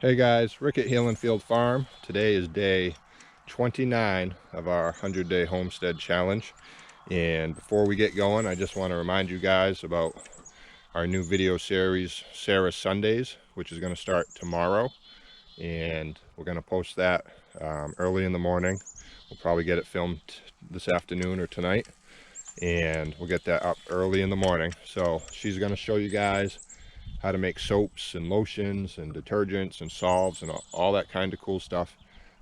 Hey guys, Rick at Healing Field Farm. Today is day 29 of our 100-day homestead challenge. And before we get going, I just want to remind you guys about our new video series, Sarah Sundays, which is going to start tomorrow. And we're going to post that early in the morning. We'll probably get it filmed this afternoon or tonight. And we'll get that up early in the morning. So she's going to show you guys how to make soaps and lotions and detergents and salves and all that kind of cool stuff.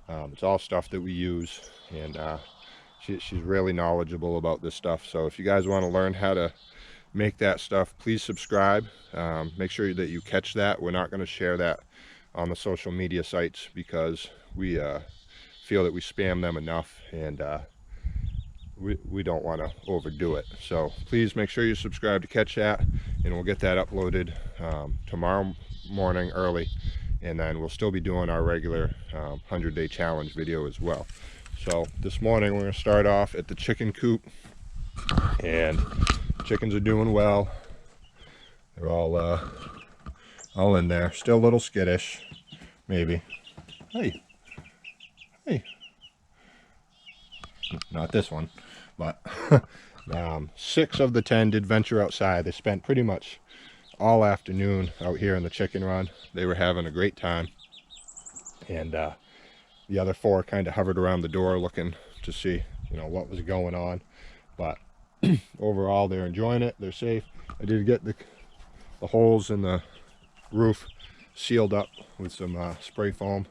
It's all stuff that we use, and she's really knowledgeable about this stuff. So if you guys want to learn how to make that stuff, please subscribe. Make sure that you catch that. We're not going to share that on the social media sites because we feel that we spam them enough, and we don't want to overdo it. So please make sure you subscribe to catch that, and we'll get that uploaded tomorrow morning early, and then we'll still be doing our regular 100-day challenge video as well. So this morning we're going to start off at the chicken coop, and chickens are doing well. They're all in there, still a little skittish maybe. Hey, not this one, but 6 of the 10 did venture outside. They spent pretty much all afternoon out here in the chicken run. They were having a great time, and the other 4 kind of hovered around the door looking to see, you know, what was going on. But overall, they're enjoying it. They're safe. I did get the holes in the roof sealed up with some spray foam,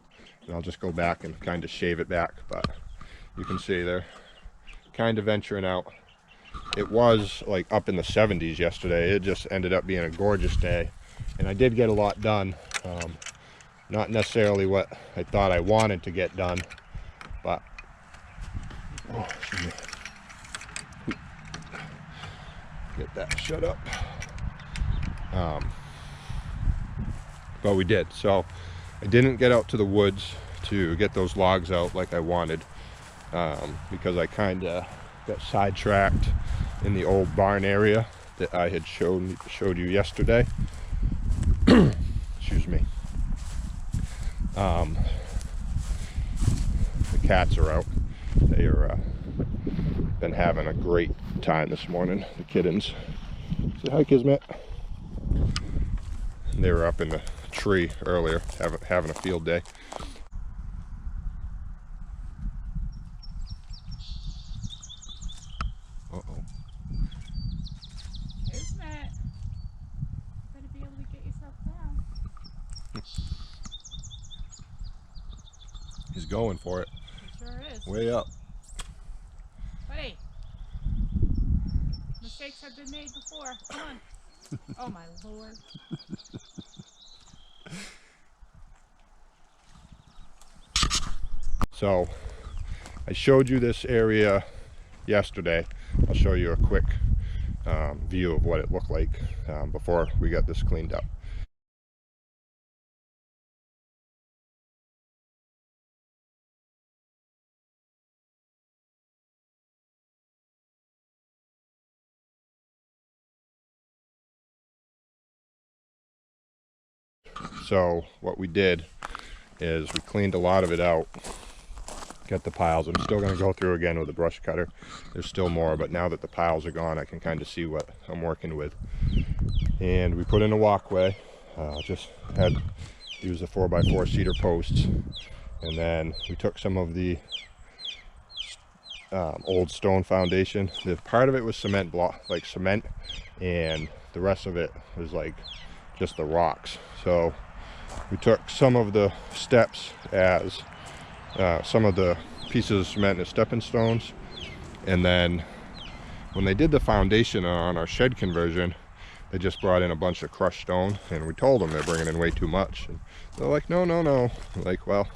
and I'll just go back and kind of shave it back. But you can see they're kind of venturing out. It was like up in the 70s yesterday. It just ended up being a gorgeous day, and I did get a lot done. Not necessarily what I thought I wanted to get done, but get that shut up. But we did. So I didn't get out to the woods to get those logs out like I wanted, because I kind of got sidetracked in the old barn area that I had showed you yesterday. Excuse me. The cats are out. They are been having a great time this morning, the kittens. Say hi, Kismet. They were up in the tree earlier having a field day. He's going for it. He sure is. Way up. Buddy, mistakes have been made before. Come on. Oh my Lord. So I showed you this area yesterday. I'll show you a quick view of what it looked like before we got this cleaned up. So what we did is we cleaned a lot of it out, got the piles. I'm still going to go through again with a brush cutter. There's still more, but now that the piles are gone, I can kind of see what I'm working with. And we put in a walkway. Just had used a 4x4 cedar posts, and then we took some of the old stone foundation. The part of it was cement block, like cement, and the rest of it was like just the rocks. So we took some of the steps as some of the pieces of cement as stepping stones, and then when they did the foundation on our shed conversion, they just brought in a bunch of crushed stone, and we told them they're bringing in way too much, and they're like, no. I'm like, well,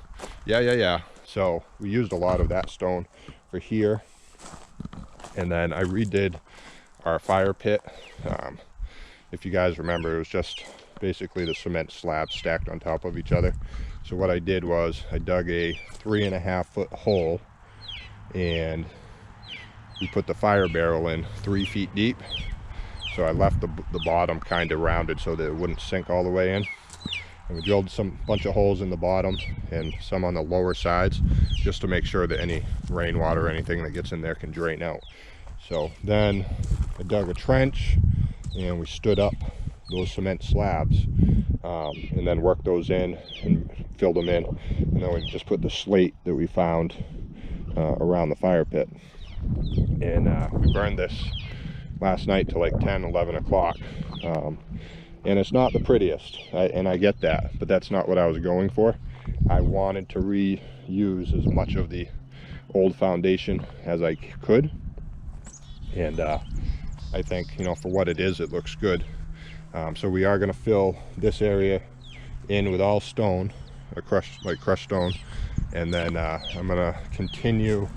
yeah. So we used a lot of that stone for here, and then I redid our fire pit. If you guys remember, it was just basically the cement slabs stacked on top of each other. So what I did was I dug a 3.5-foot hole, and we put the fire barrel in 3 feet deep. So I left the bottom kind of rounded so that it wouldn't sink all the way in. And we drilled some bunch of holes in the bottom and some on the lower sides, just to make sure that any rainwater or anything that gets in there can drain out. So then I dug a trench and we stood up those cement slabs, and then worked those in and filled them in. And then we just put the slate that we found around the fire pit. And we burned this last night till like 10, 11 o'clock. And it's not the prettiest, and I get that, but that's not what I was going for. I wanted to reuse as much of the old foundation as I could. And I think, you know, for what it is, it looks good. So we are going to fill this area in with all stone, crushed stone, and then I'm going to continue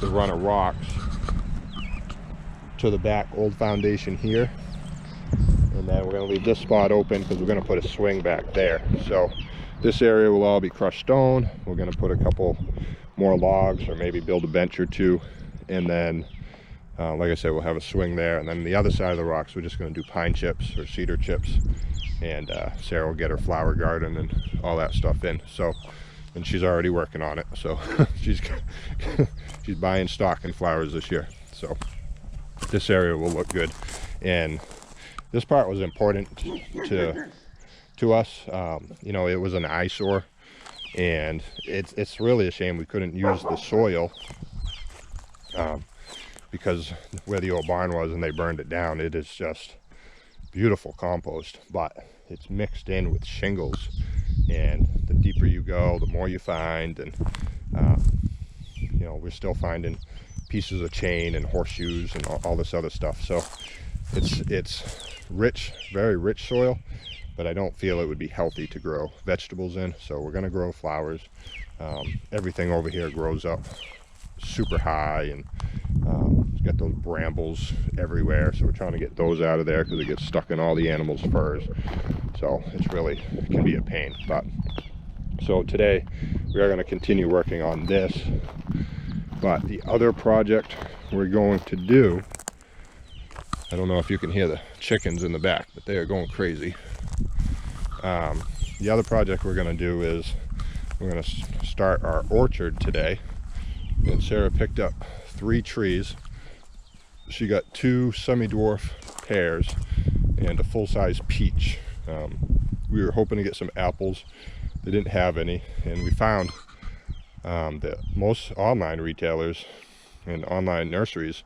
the run of rocks to the back old foundation here, and then we're going to leave this spot open because we're going to put a swing back there. So this area will all be crushed stone. We're going to put a couple more logs, or maybe build a bench or two, and then like I said, we'll have a swing there. And then the other side of the rocks, we're just going to do pine chips or cedar chips, and Sarah will get her flower garden and all that stuff in. So, and she's already working on it, so she's buying stock in flowers this year. So this area will look good, and this part was important to us. You know, it was an eyesore, and it's really a shame we couldn't use the soil, because where the old barn was and they burned it down, it is just beautiful compost, but it's mixed in with shingles, and the deeper you go, the more you find. And you know, we're still finding pieces of chain and horseshoes and all this other stuff. So it's rich, very rich soil, but I don't feel it would be healthy to grow vegetables in. So we're going to grow flowers. Everything over here grows up super high, and it's got those brambles everywhere, so we're trying to get those out of there because it gets stuck in all the animals' furs. So it can be a pain. But so today we are going to continue working on this, but the other project we're going to do, I don't know if you can hear the chickens in the back, but they are going crazy. The other project we're going to do is we're going to start our orchard today. And Sarah picked up 3 trees. She got 2 semi-dwarf pears and a full-size peach. We were hoping to get some apples. They didn't have any, and we found that most online retailers and online nurseries,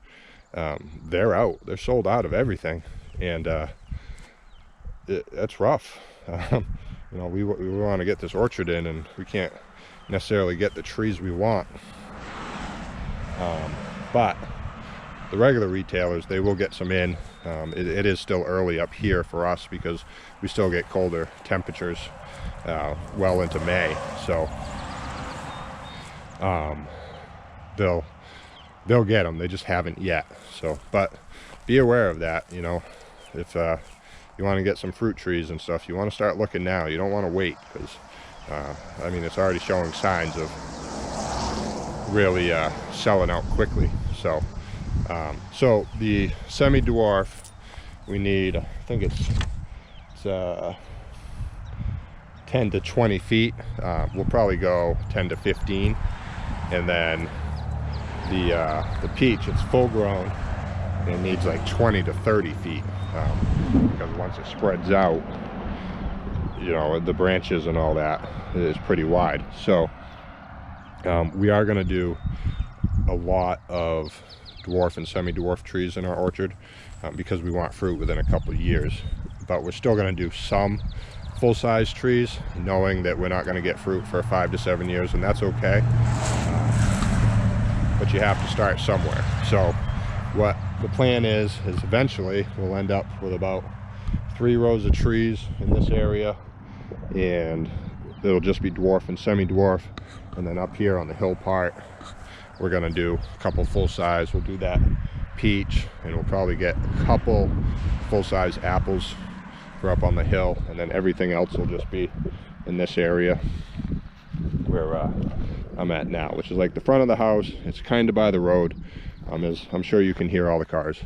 they're out. They're sold out of everything, and that's rough. You know, we want to get this orchard in, and we can't necessarily get the trees we want. But the regular retailers, they will get some in. It is still early up here for us because we still get colder temperatures well into May. So they'll get them. They just haven't yet. So, but be aware of that. You know, if you want to get some fruit trees and stuff, you want to start looking now. You don't want to wait, because I mean, it's already showing signs of really selling out quickly. So so the semi-dwarf, we need, I think it's 10 to 20 feet. We'll probably go 10 to 15. And then the peach, it's full grown, and it needs like 20 to 30 feet, because once it spreads out, you know, the branches and all that is pretty wide. So we are going to do a lot of dwarf and semi-dwarf trees in our orchard, because we want fruit within a couple of years. But we're still going to do some full-size trees, knowing that we're not going to get fruit for 5 to 7 years, and that's okay. But you have to start somewhere. So what the plan is eventually we'll end up with about 3 rows of trees in this area, and it'll just be dwarf and semi-dwarf. And then up here on the hill part, we're going to do a couple full-size. We'll do that peach, and we'll probably get a couple full-size apples for up on the hill, and then everything else will just be in this area where I'm at now, which is like the front of the house. It's kind of by the road. As I'm sure you can hear all the cars,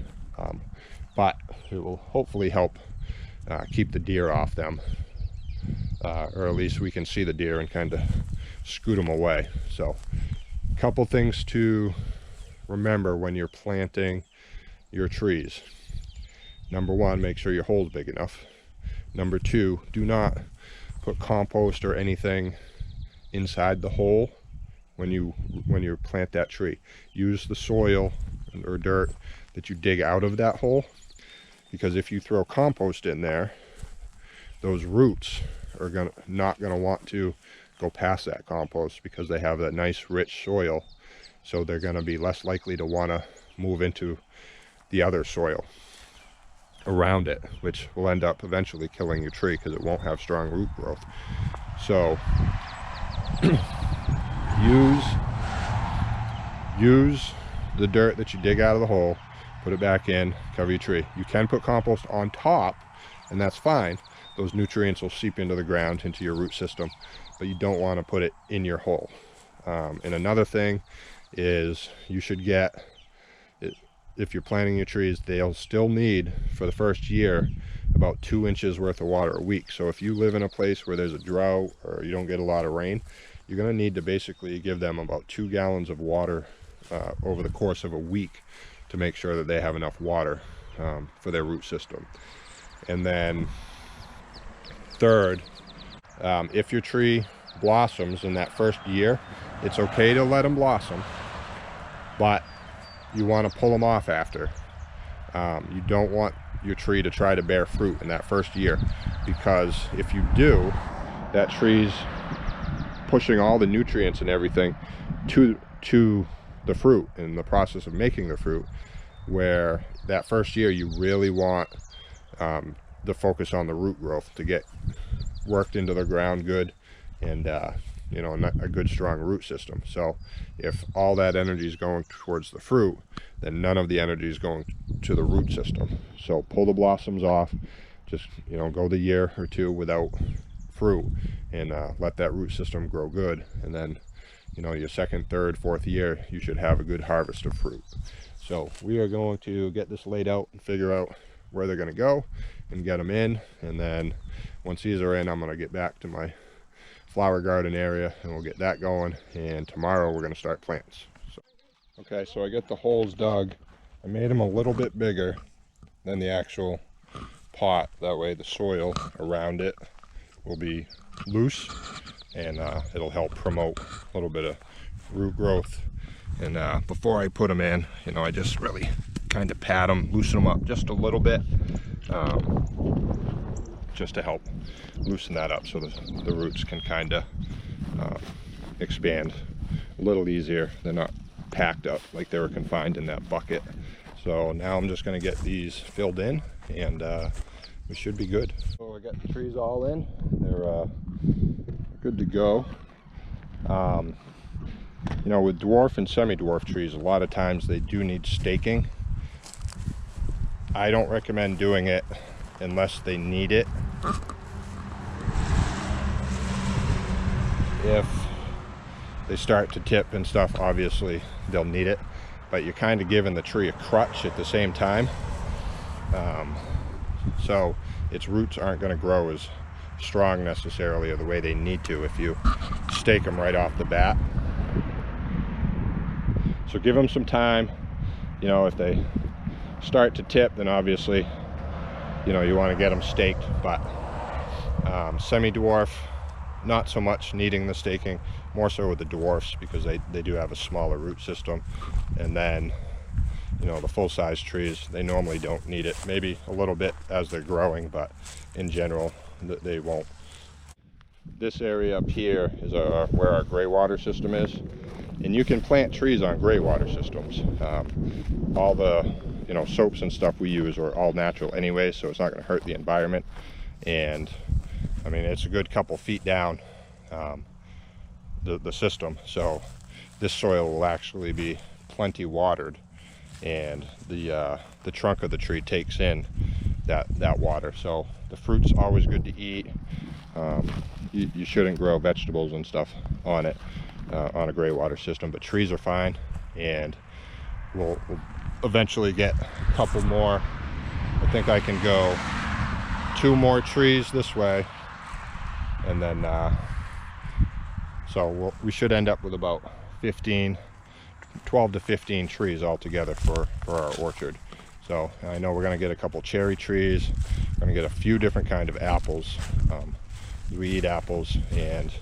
but it will hopefully help keep the deer off them. or at least we can see the deer and kind of scoot them away. So a couple things to remember when you're planting your trees. Number one, make sure your hole's big enough. Number two, do not put compost or anything inside the hole when you plant that tree. Use the soil or dirt that you dig out of that hole, because if you throw compost in there, those roots are not gonna want to go past that compost, because they have that nice rich soil. So they're gonna be less likely to wanna move into the other soil around it, which will end up eventually killing your tree because it won't have strong root growth. So use the dirt that you dig out of the hole, put it back in, cover your tree. You can put compost on top, and that's fine. Those nutrients will seep into the ground, into your root system, but you don't want to put it in your hole. And another thing is, you should get, if you're planting your trees, they'll still need, for the first year, about 2 inches worth of water a week. So if you live in a place where there's a drought or you don't get a lot of rain, you're going to need to basically give them about 2 gallons of water over the course of a week to make sure that they have enough water for their root system. And then third, if your tree blossoms in that first year, it's okay to let them blossom, but you want to pull them off after. You don't want your tree to try to bear fruit in that first year, because if you do, that tree's pushing all the nutrients and everything to the fruit in the process of making the fruit, where that first year you really want the focus on the root growth to get worked into the ground good, and you know, a good strong root system. So if all that energy is going towards the fruit, then none of the energy is going to the root system. So pull the blossoms off, just, you know, go the year or two without fruit, and let that root system grow good, and then, you know, your second, third, fourth year, you should have a good harvest of fruit. So we are going to get this laid out and figure out where they're going to go and get them in, and then once these are in, I'm going to get back to my flower garden area and we'll get that going, and tomorrow we're going to start plants. Okay, so I get the holes dug. I made them a little bit bigger than the actual pot, that way the soil around it will be loose, and it'll help promote a little bit of root growth. And before I put them in, you know, I just really kind of pat them, loosen them up just a little bit, just to help loosen that up, so the roots can kind of expand a little easier. They're not packed up like they were confined in that bucket. So now I'm just going to get these filled in, and we should be good. So I got the trees all in. They're good to go. You know, with dwarf and semi-dwarf trees, a lot of times they do need staking. I don't recommend doing it unless they need it. If they start to tip and stuff, obviously they'll need it, but you're kind of giving the tree a crutch at the same time. So its roots aren't going to grow as strong necessarily, or the way they need to, if you stake them right off the bat. So give them some time. You know, if they start to tip, then obviously, you know, you want to get them staked. But semi-dwarf, not so much needing the staking, more so with the dwarfs, because they do have a smaller root system. And then, you know, the full-size trees, they normally don't need it. Maybe a little bit as they're growing, but in general they won't. This area up here is where our gray water system is, and you can plant trees on gray water systems. All the, you know, soaps and stuff we use are all natural anyway, so it's not going to hurt the environment. And I mean, it's a good couple feet down the system, so this soil will actually be plenty watered, and the trunk of the tree takes in that water. So the fruit's always good to eat. You shouldn't grow vegetables and stuff on it on a gray water system, but trees are fine, and we'll eventually get a couple more. I think I can go 2 more trees this way, And then so we should end up with about 12 to 15 trees altogether for our orchard. So I know we're going to get a couple cherry trees. We're going to get a few different kind of apples. We eat apples, and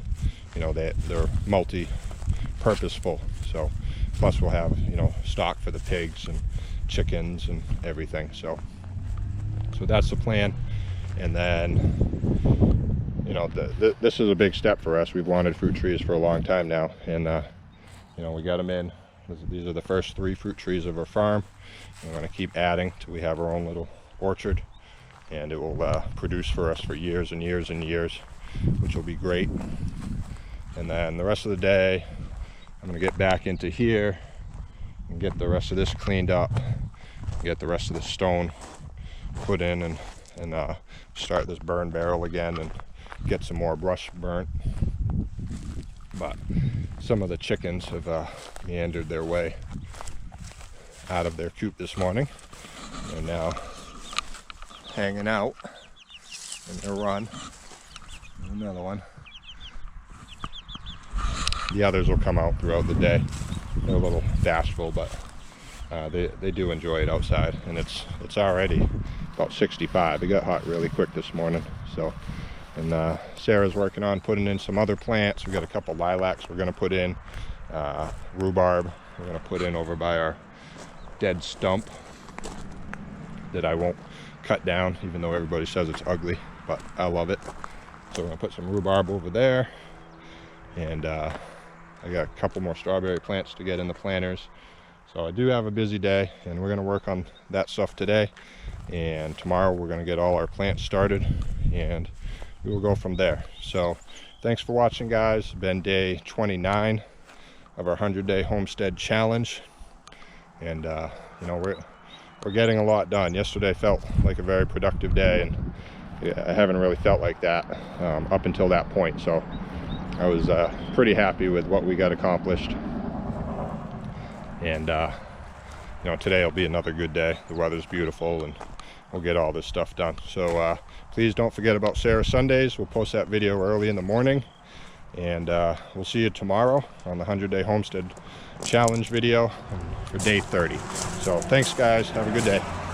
you know they're multi-purposeful. So plus we'll have, you know, stock for the pigs and chickens and everything. So that's the plan. And then, you know, this is a big step for us. We've wanted fruit trees for a long time now, and you know, we got them in. These are the first 3 fruit trees of our farm. We're going to keep adding till we have our own little orchard, and it will produce for us for years and years and years, which will be great. And then the rest of the day, I'm going to get back into here and get the rest of this cleaned up, get the rest of the stone put in, and start this burn barrel again and get some more brush burnt. But some of the chickens have meandered their way out of their coop this morning. They're now hanging out in their run. Another one. The others will come out throughout the day. They're a little bashful, but they do enjoy it outside, and it's already about 65. It got hot really quick this morning. So, and Sarah's working on putting in some other plants. We got a couple lilacs we're going to put in, rhubarb we're going to put in over by our dead stump that I won't cut down, even though everybody says it's ugly, but I love it. So we're going to put some rhubarb over there, and I got a couple more strawberry plants to get in the planters. So I do have a busy day, and we're going to work on that stuff today, and tomorrow we're going to get all our plants started, and we will go from there. So thanks for watching, guys. It's been day 29 of our 100-day homestead challenge, and you know, we're getting a lot done. Yesterday felt like a very productive day, and yeah, I haven't really felt like that up until that point. So I was pretty happy with what we got accomplished. And you know, today will be another good day. The weather's beautiful, and we'll get all this stuff done. So please don't forget about Sarah Sundays. We'll post that video early in the morning, and we'll see you tomorrow on the 100-day homestead challenge video for day 30. So thanks, guys. Have a good day.